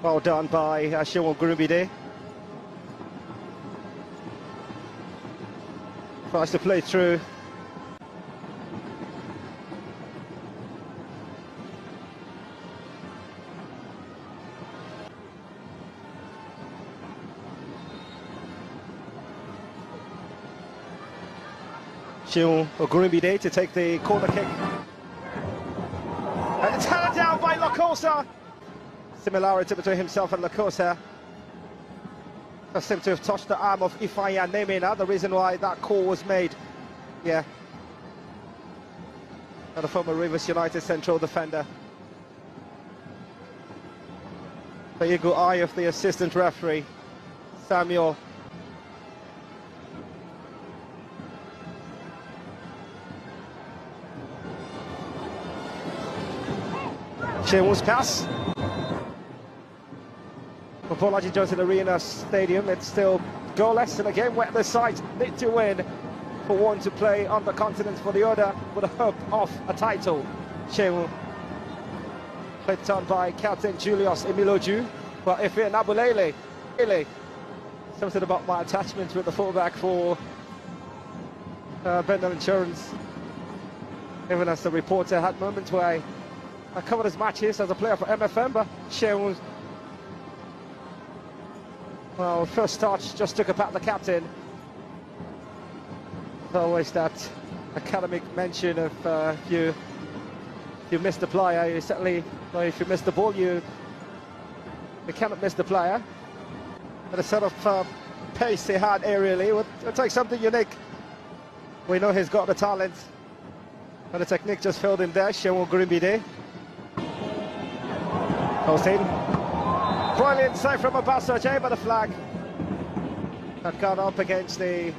Well done by Seun Ogunribide. Tries to play through. Seun Ogunribide to take the corner kick. And it's handed down by Lacosta. Similarity between himself and Lacosta. That seemed to have touched the arm of Ifeanyi Nemina, the reason why that call was made. Yeah. And the former Rivers United central defender. The eagle eye of the assistant referee, Samuel. Seun's pass. For Bolaji Johnson Arena Stadium, it's still goalless in a game where the sides need to win for one to play on the continent, for the other with a hope of a title. Seun played on by Captain Julius Emiloju, but Efe Nabulele, something about my attachment with the fullback for Bendel Insurance. Even as the reporter had moments where I covered his matches as a player for MFM, but Seun, well, first touch just took about the captain. There's always that academic mention of if you miss the player, you certainly, well, if you miss the ball, you cannot miss the player. But the sort of pace he had aerially would take something unique. We know he's got the talent, but the technique just failed him there. Seun Ogunribide. Hosting. Brilliant save from Abasso J, but the flag had gone up against the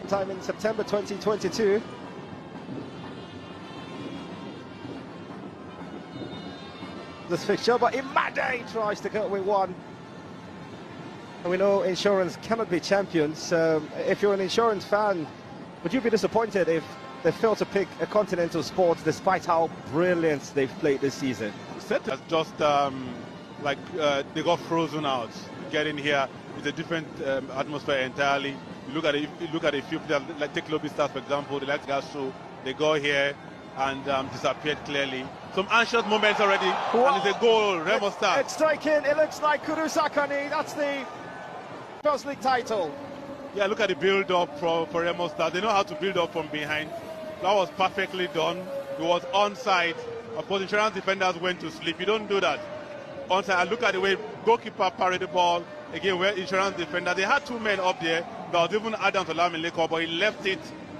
time in September 2022. This fixture, but Imade tries to go with one. And we know Insurance cannot be champions. So if you're an Insurance fan, would you be disappointed if they failed to pick a continental sport despite how brilliant they've played this season? That's just they got frozen out. Getting here is a different atmosphere entirely. You look at a few players, like take Lobby Stars for example. They like Gasso. They go here and disappeared clearly. Some anxious moments already. Whoa. And it's a goal. Remo Stars. It's striking. It looks like Kudu Sakani. That's the First League title. Yeah, look at the build-up for Remo Stars. They know how to build up from behind. That was perfectly done. It was onside. Of course, Insurance defenders went to sleep. You don't do that. Onside. And look at the way goalkeeper parried the ball. Again, where Insurance defender, they had two men up there. There was even Adam Olamileko, but he left it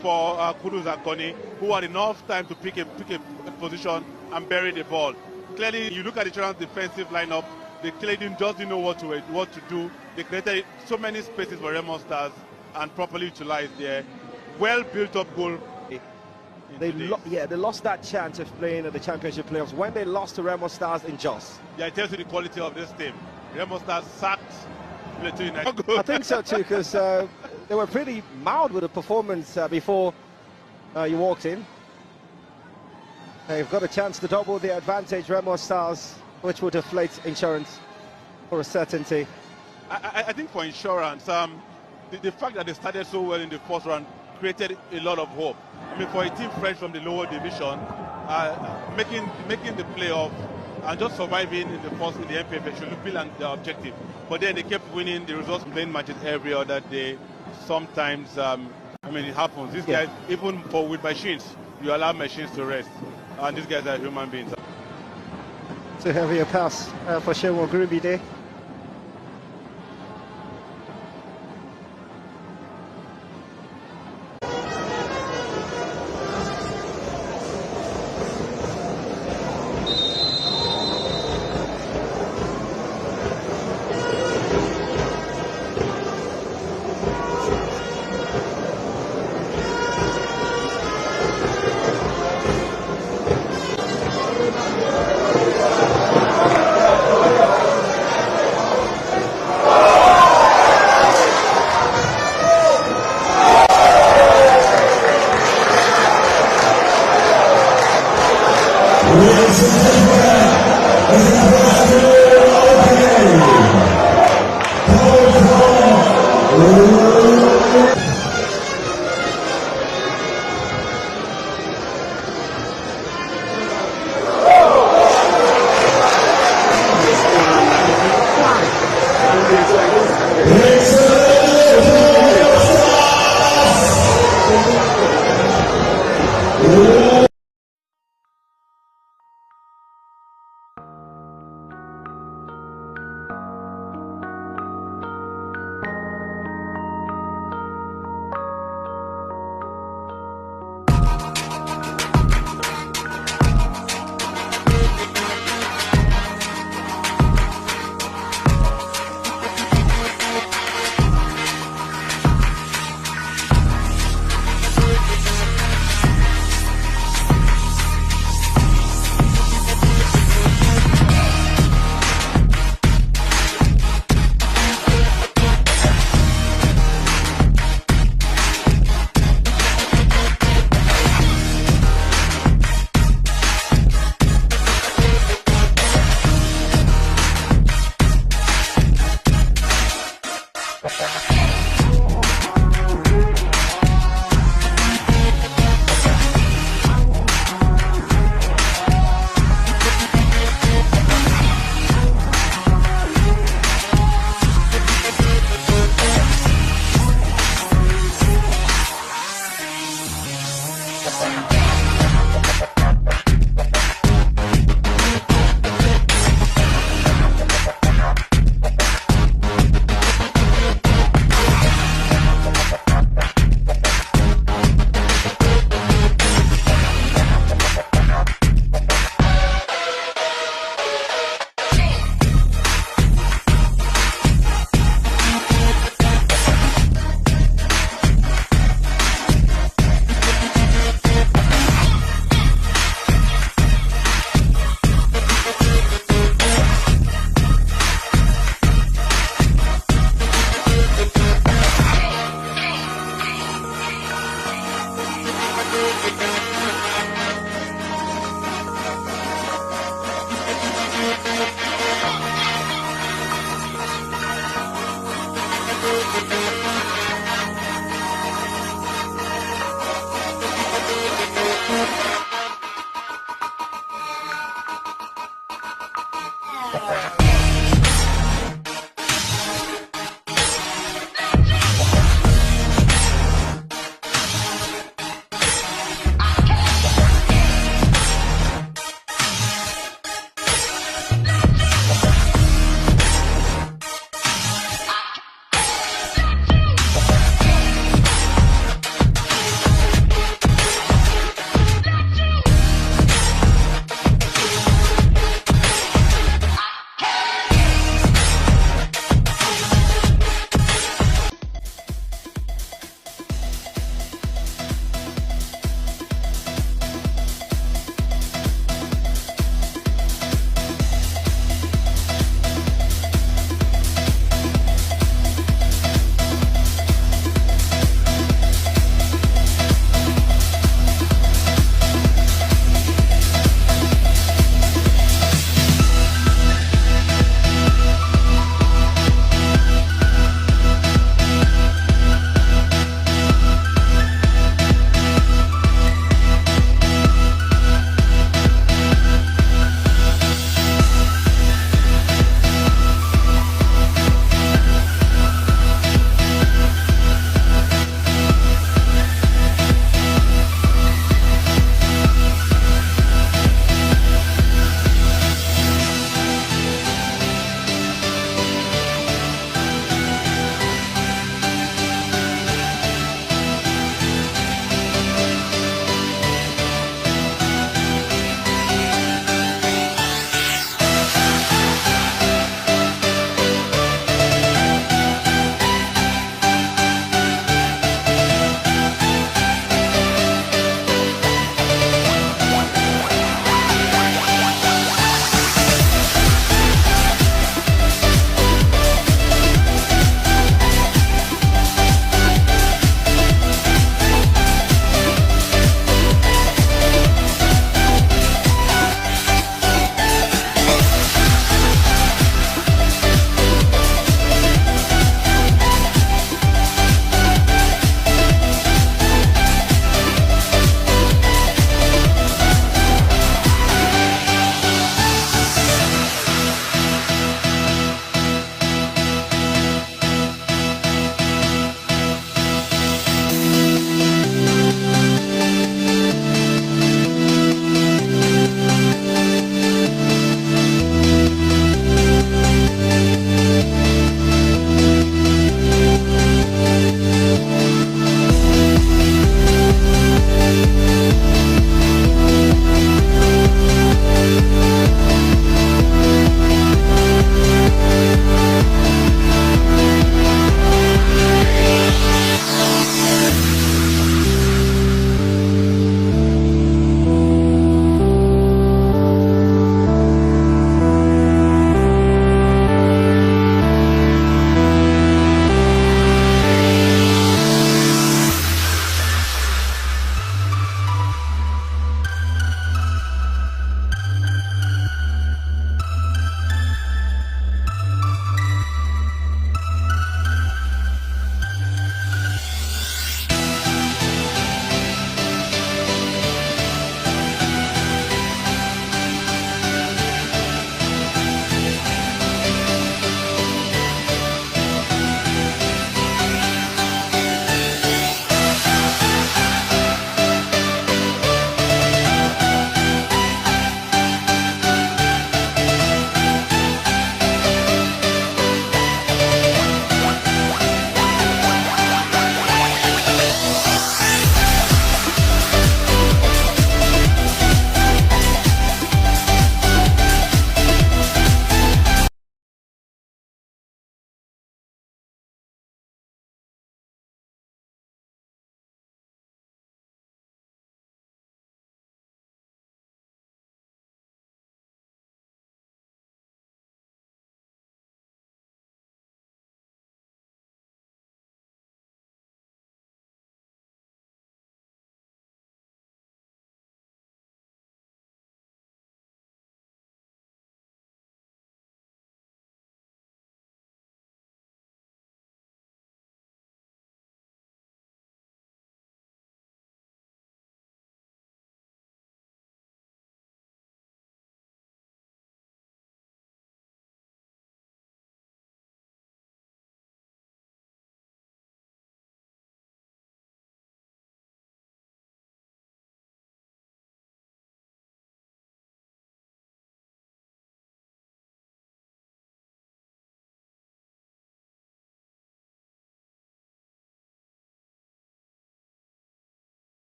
for Kudu Sakani, who had enough time to pick a position and bury the ball. Clearly, you look at the Insurance defensive lineup. They clearly didn't know what to do. They created so many spaces for Remo Stars and properly utilized their well built up goal. They lost that chance of playing at the championship playoffs when they lost to Remo Stars in Jos. Yeah, it tells you the quality of this team. Remo Stars sacked Plateau United. I think so too, because they were pretty mild with the performance before you walked in. They've got a chance to double the advantage, Remo Stars, which would deflate Insurance for a certainty. I think for Insurance, the fact that they started so well in the first round created a lot of hope. I mean, for a team fresh from the lower division, making the playoff and just surviving in the NPFL should be the objective. But then they kept winning the results, playing matches every other day. Sometimes, I mean, it happens. These guys, even with machines, you allow machines to rest. And these guys are human beings. To have a pass for Seun Ogunribide.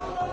Well,